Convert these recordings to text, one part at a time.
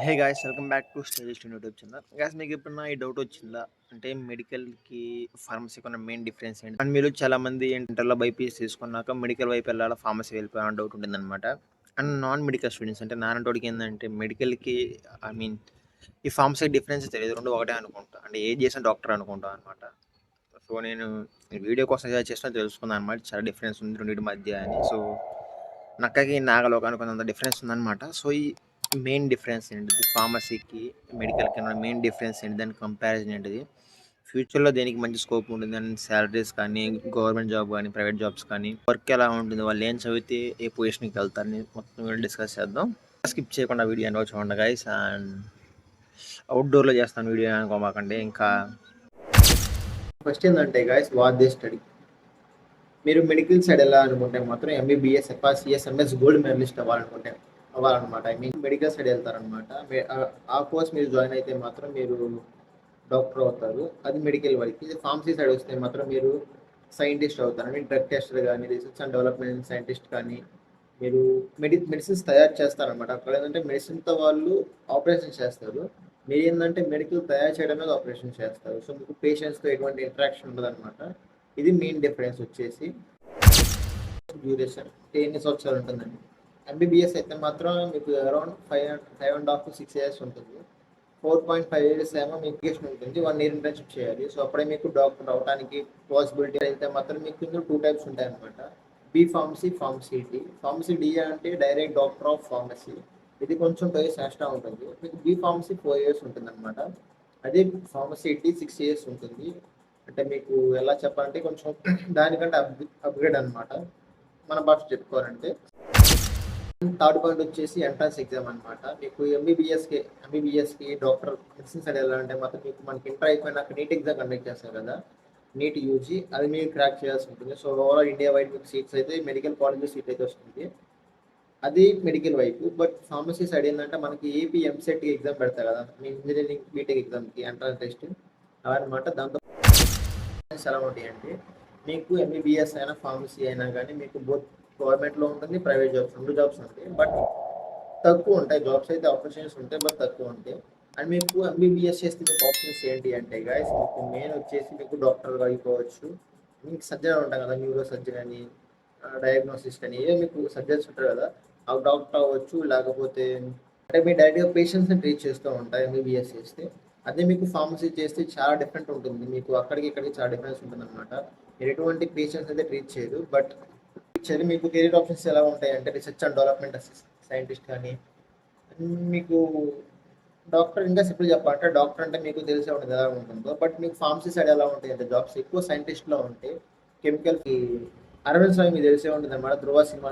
Hey guys, welcome back to stylish YouTube channel. Guys, మీకు ఎప్పుడన్నా ఈ డౌట్ వచ్చిందా? అంటే మెడికల్‌కి, ఫార్మసీకి ఉన్న మెయిన్ డిఫరెన్స్ ఏంటి? అండ్ మీరు చాలామంది ఇంటర్‌లో బైపీసీ తీసుకున్నాక మెడికల్ వైపు వెళ్ళాలా, ఫార్మసీ వెళ్ళిపోవాలా డౌట్ ఉంటుందన్నమాట. అండ్ నాన్ మెడికల్ స్టూడెంట్స్ అంటే నాలాంటోడికి ఏందంటే మెడికల్‌కి ఐ మీన్ ఈ ఫార్మసీ డిఫరెన్స్ తెలియదు. 2 ఒకటే అనుకుంటా. అంటే ఏది చేసినా డాక్టర్ అనుకుంటాం అనమాట. సో, నేను ఈ వీడియో కోసం ఏదో చేసినా తెలుసుకున్నాను అనమాట. చాలా డిఫరెన్స్ ఉంది రెండిటి మధ్య అని. సో, నక్కకి నాగలోకానికి కొంత డిఫరెన్స్ ఉందన్నమాట. సో, ఈ మెయిన్ డిఫరెన్స్ ఏంటిది? ఫార్మసీకి, మెడికల్‌కి ఉన్న మెయిన్ డిఫరెన్స్ ఏంటి? దాని కంపారిజన్ ఏంటిది? ఫ్యూచర్‌లో దేనికి మంచి స్కోప్ ఉంటుంది? అండ్ సాలరీస్ కానీ, గవర్నమెంట్ జాబ్ కానీ, ప్రైవేట్ జాబ్స్ కానీ, వర్క్ ఎలా ఉంటుంది? వాళ్ళు ఏం చదివితే ఏ పొజిషన్‌కి వెళ్తారని మొత్తం వీడియో డిస్కస్ చేద్దాం. స్కిప్ చేయకుండా వీడియో ఎండ్ వరకు చూడండి గైస్. అండ్ అవుట్‌డోర్‌లో చేస్తాను వీడియో అనుకోమాకండి. ఇంకా ఫస్ట్ ఏంటంటే గైస్, వాట్ దే స్టడీ. మీరు మెడికల్ సైడ్ వెళ్ళాలనుకుంటే మాత్రం MBBS, FRCS, MS gold medalist అవ్వాలన్నమాట. ఐ మీన్ మెడికల్ సైడ్ వెళ్తారనమాట. ఆ కోర్స్ మీరు జాయిన్ అయితే మాత్రం మీరు డాక్టర్ అవుతారు. అది మెడికల్ వరకు. ఇది ఫార్మసీ సైడ్ వస్తే మాత్రం మీరు సైంటిస్ట్ అవుతారు. ఐ మీన్ డ్రగ్ టెస్టర్ కానీ, రీసెర్చ్ అండ్ డెవలప్మెంట్ సైంటిస్ట్ కానీ, మీరు మెడిసిన్స్ తయారు చేస్తారనమాట. అక్కడ ఏంటంటే మెడిసిన్తో వాళ్ళు ఆపరేషన్ చేస్తారు. మీరు ఏంటంటే మెడికల్ తయారు చేయడం మీద ఆపరేషన్ చేస్తారు. సో మీకు పేషెంట్స్తో ఎటువంటి ఇంటరాక్షన్ ఉండదన్నమాట. ఇది మెయిన్ డిఫరెన్స్ వచ్చేసి. డ్యూరేషన్ ఎన్ని సంవత్సరాలు ఉంటుందండి. ఎంబీబీఎస్ అయితే మాత్రం మీకు అరౌండ్ 5.5 to 6 years ఉంటుంది. 4.5 years ఏమో మీకు ఎడ్యుకేషన్ ఉంటుంది. 1 year ఇంటర్న్షిప్ చేయాలి. సో అప్పుడే మీకు డాక్టర్ అవడానికి పాసిబిలిటీ అయితే మాత్రం మీకు ఇందులో 2 types ఉంటాయి అనమాట. B pharmacy, pharmacy D. Pharmacy D అంటే డైరెక్ట్ డాక్టర్ ఆఫ్ ఫార్మసీ. ఇది కొంచెం 2 years ఎక్స్ట్రా ఉంటుంది. మీకు బీ ఫార్మసీ 4 years ఉంటుంది అనమాట. అదే ఫార్మసీ డి 6 years ఉంటుంది. అంటే మీకు ఎలా చెప్పాలంటే కొంచెం దానికంటే అప్గ్రేడ్ అనమాట. మన భాష చెప్పుకోవాలంటే. థర్డ్ పాయింట్ వచ్చేసి ఎంట్రన్స్ ఎగ్జామ్ అనమాట. మీకు ఎంబీబీఎస్కి డాక్టర్ మెడిసిన్ సైడ్ వెళ్ళాలంటే మాత్రం మీకు మనకి ఇంటర్ అయిపోయినాక నీట్ ఎగ్జామ్ కండక్ట్ చేస్తారు కదా, నీట్ యూజీ. అది మీరు క్రాక్ చేయాల్సి ఉంటుంది. సో ఓవరాల్ ఇండియా వైడ్ మీకు సీట్స్ అయితే మెడికల్ కాలేజ్ సీట్ అయితే వస్తుంది. అది మెడికల్ వైపు. బట్ ఫార్మసీ సైడ్ ఏంటంటే మనకి ఏపీ ఎంసెట్ ఎగ్జామ్ పెడతారు కదా, మీ ఇంజనీరింగ్ బీటెక్ ఎగ్జామ్కి ఎంట్రన్స్ టెస్ట్ అవన్నమాట. దాంతో ఎలా ఉంటాయి అంటే మీకు ఎంబీబీఎస్ అయినా ఫార్మసీ అయినా కానీ మీకు బోత్ గవర్నమెంట్లో ఉంటుంది, ప్రైవేట్ జాబ్స్, 2 జాబ్స్ ఉంటాయి. బట్ తక్కువ ఉంటాయి. జాబ్స్ అయితే ఆపర్చునిటీస్ ఉంటాయి, బట్ తక్కువ ఉంటాయి. అండ్ మీకు ఎంబీబీఎస్ చేస్తే మీకు ఆప్షన్స్ ఏంటి అంటే గైస్, మీకు మెయిన్ వచ్చేసి మీకు డాక్టర్గా అయిపోవచ్చు. మీకు సర్జన్ ఉంటాయి కదా, న్యూరో సర్జన్ అని, డయాగ్నోసిస్ట్ అని, ఏ మీకు సర్జన్స్ ఉంటారు కదా, ఆ డాక్టర్ అవ్వచ్చు. లేకపోతే అంటే మీరు డైరెక్ట్గా పేషెంట్స్ని ట్రీట్ చేస్తూ ఉంటారు ఎంబీబీఎస్ చేస్తే. అదే మీకు ఫార్మసీ చేస్తే చాలా డిఫరెంట్ ఉంటుంది. మీకు అక్కడికి ఇక్కడికి చాలా డిఫరెన్స్ ఉంటుంది అనమాట. మీరు ఎటువంటి పేషెంట్స్ అయితే ట్రీట్ చేయరు. బట్ మీకు కెరీర్ ఆప్షన్స్ ఎలా ఉంటాయి అంటే రీసెర్చ్ అండ్ డెవలప్మెంట్ సైంటిస్ట్ కానీ, మీకు డాక్టర్ ఇంకా సింపుల్ చెప్పాలంటే డాక్టర్ అంటే మీకు తెలిసే ఉంటుంది ఎలా ఉంటుందో. బట్ మీకు ఫార్మసీ సైడ్ ఎలా ఉంటాయి అంటే జాబ్స్ ఎక్కువ సైంటిస్ట్లో ఉంటాయి. కెమికల్కి అరవింద్ స్వామి మీకు తెలిసే ఉంటుంది అనమాట, ధ్రువ సినిమా.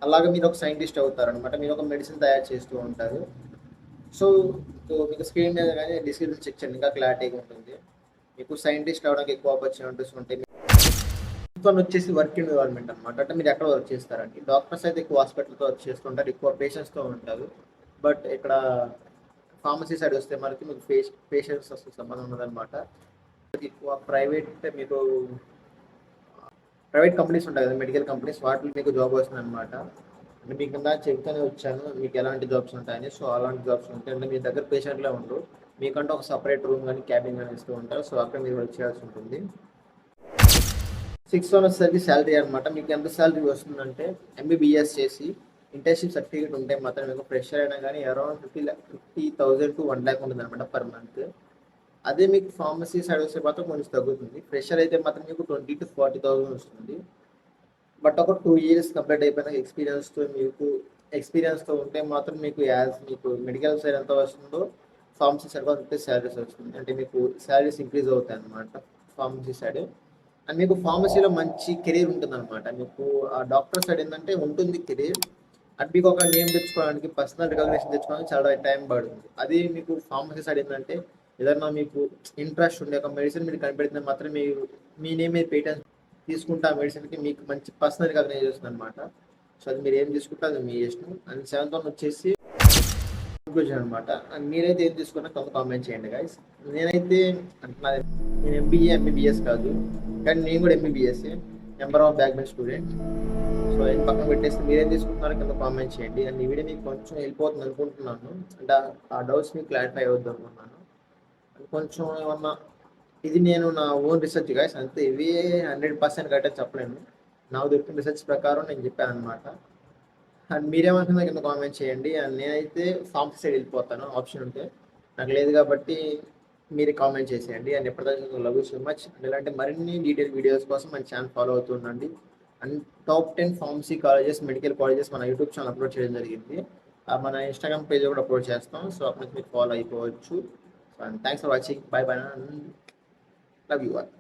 అలాగే మీరు ఒక సైంటిస్ట్ అవుతారనమాట. మీరు ఒక మెడిసిన్ తయారు చేస్తూ ఉంటారు. సో మీకు స్క్రీన్ మీద కానీ డిస్క్రిప్షన్ చెక్ చేయండి, ఇంకా క్లారిటీగా ఉంటుంది. మీకు సైంటిస్ట్ అవడానికి ఎక్కువ ఆపర్చునిటీస్ ఉంటాయి. వచ్చేసి వర్క్ ఎన్విరాన్మెంట్ అనమాట. అంటే మీరు ఎక్కడ వర్క్ చేస్తారండి. డాక్టర్స్ అయితే ఎక్కువ హాస్పిటల్తో వర్క్ చేస్తుంటారు, ఎక్కువ పేషెంట్స్తో ఉంటారు. బట్ ఇక్కడ ఫార్మసీ సైడ్ వస్తే మనకి మీకు పేషెంట్స్ అసలు సంబంధం ఉన్నదన్నమాట. ఎక్కువ మీకు ప్రైవేట్ కంపెనీస్ ఉంటాయి కదా, మెడికల్ కంపెనీస్, వాటిలో మీకు జాబ్ వస్తుంది అనమాట. అంటే మీకు ఇందాక చెప్తూనే వచ్చాను మీకు ఎలాంటి జాబ్స్ ఉంటాయని. సో అలాంటి జాబ్స్ ఉంటాయి. అంటే మీ దగ్గర పేషెంట్లే ఉండరు, మీకంటే ఒక సపరేట్ రూమ్ కానీ క్యాబిన్ కానీ ఇస్తూ ఉంటారు. సో అక్కడ మీరు వర్క్ చేయాల్సి ఉంటుంది. 6 వచ్చేసరికి శాలరీ అనమాట. మీకు ఎంత శాలరీ వస్తుందంటే ఎంబీబీఎస్ చేసి ఇంటర్న్షిప్ సర్టిఫికేట్ ఉంటే మాత్రం మీకు ఫ్రెషర్ అయినా కానీ అరౌండ్ 50,000 to 1 lakh ఉంటుంది అనమాట పర్ మంత్. అదే మీకు ఫార్మసీ సైడ్ వస్తే మాత్రం కొంచెం తగ్గుతుంది. ఫ్రెషర్ అయితే మాత్రం మీకు 20,000 to 40,000 వస్తుంది. బట్ ఒక 2 years కంప్లీట్ అయిపోయిన ఎక్స్పీరియన్స్తో ఉంటే మాత్రం మీకు మెడికల్ సైడ్ ఎంత వస్తుందో ఫార్మసీ సైడ్ కూడా శాలరీస్ వస్తుంది. అంటే మీకు శాలరీస్ ఇంక్రీజ్ అవుతాయి అనమాట ఫార్మసీ సైడ్. అండ్ మీకు ఫార్మసీలో మంచి కెరీర్ ఉంటుంది అనమాట. మీకు ఆ డాక్టర్ సైడ్ ఏంటంటే ఉంటుంది కెరీర్. అది మీకు ఒక నేమ్ తెచ్చుకోవడానికి, పర్సనల్ రికగ్నిషన్ తెచ్చుకోవడానికి చాలా టైం పడుతుంది. అది మీకు ఫార్మసీ సైడ్ ఏంటంటే ఏదన్నా మీకు ఇంట్రెస్ట్ ఉండే ఒక మెడిసిన్ మీరు కనిపెడితే మాత్రం మీ నేమ్ మీద పేటెంట్ తీసుకుంటే ఆ మెడిసిన్కి మీకు మంచి పర్సనల్ రికగ్నైజ్ వస్తుంది అనమాట. సో అది మీరు ఏం తీసుకుంటే అది మీ ఇష్టం. అండ్ 7th వచ్చేసి కంక్లూజన్ అనమాట. అండ్ మీరైతే ఏం తీసుకున్నా కొంత కామెంట్ చేయండి గైస్. నేనైతే నేను ఎంబీఏ ఎంబీబీఎస్ కాదు, కానీ నేను కూడా MBBS, number of back bench student. So నేను పక్కన పెట్టేసి మీరేం తీసుకుంటున్నారో కింద కామెంట్ చేయండి. అండ్ ఈ వీడియో మీకు కొంచెం వెళ్ళిపోతుంది అనుకుంటున్నాను. అంటే ఆ డౌట్స్ మీకు క్లారిఫై అవుద్ది అనుకుంటున్నాను. కొంచెం ఏమన్నా ఇది నేను నా ఓన్ రీసెర్చ్ గైస్, అంతే. ఇవి 100% కరెక్ట్ అని చెప్పలేను. నాకు దొరికిన రీసెర్చ్ ప్రకారం నేను చెప్పాను అనమాట. అండ్ మీరేమంటున్నా కింద కామెంట్ చేయండి. అండ్ నేనైతే ఫార్మసీ సైడ్ వెళ్ళిపోతాను ఆప్షన్ ఉంటే. నాకు లేదు కాబట్టి మీరు కామెంట్ చేసేయండి. అండ్ ఎప్పటిదాకా love you so much. And ఇలాంటి మరిన్ని డీటెయిల్ వీడియోస్ కోసం మన ఛానల్ ఫాలో అవుతుండండి. And top 10 pharmacy colleges, medical colleges మన యూట్యూబ్ ఛానల్ అప్లోడ్ చేయడం జరిగింది. మన ఇన్స్టాగ్రామ్ పేజ్ కూడా అప్లోడ్ చేస్తాం. సో అప్పుడు మీరు ఫాలో అయిపోవచ్చు. And thanks for watching. Bye bye. Love you all.